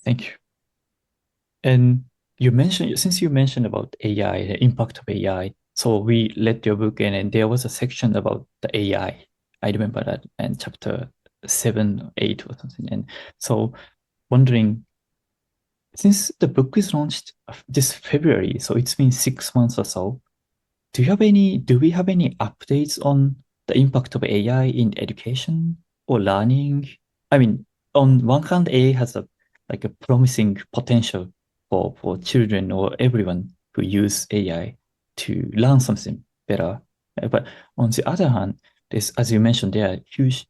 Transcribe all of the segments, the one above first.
Thank you. And since you mentioned about AI, the impact of AI, so we read your book and there was a section about the AI. I remember that, and chapter 7, 8 or something. And so wondering, since the book is launched this February, so it's been 6 months or so, do we have any updates on the impact of AI in education or learning? I mean, on one hand, AI has a promising potential for children or everyone who use AI to learn something better. But on the other hand, this, as you mentioned, there are huge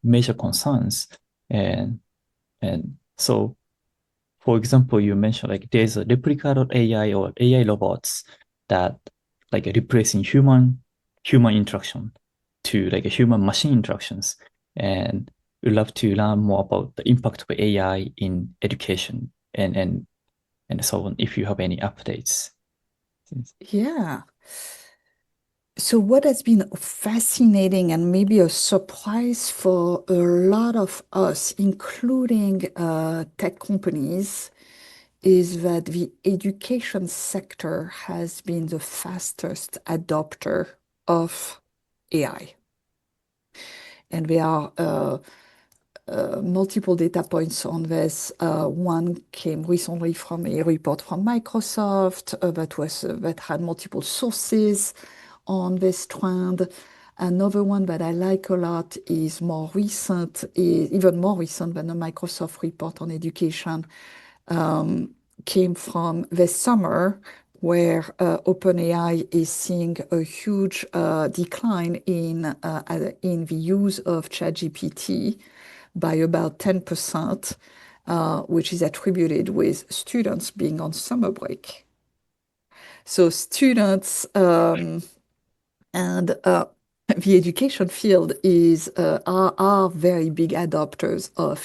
major concerns. And and so for example, you mentioned like there's a replica AI or AI robots that like replacing human interaction to like a human machine interactions. And we'd love to learn more about the impact of AI in education and so on, if you have any updates. Yeah. So, what has been fascinating and maybe a surprise for a lot of us, including tech companies, is that the education sector has been the fastest adopter of AI. And there are multiple data points on this. One came recently from a report from Microsoft that had multiple sources on this trend. Another one that I like a lot is more recent, is even more recent than the Microsoft report on education, came from this summer, where OpenAI is seeing a huge decline in the use of ChatGPT by about 10%, which is attributed with students being on summer break. So students and the education field are very big adopters of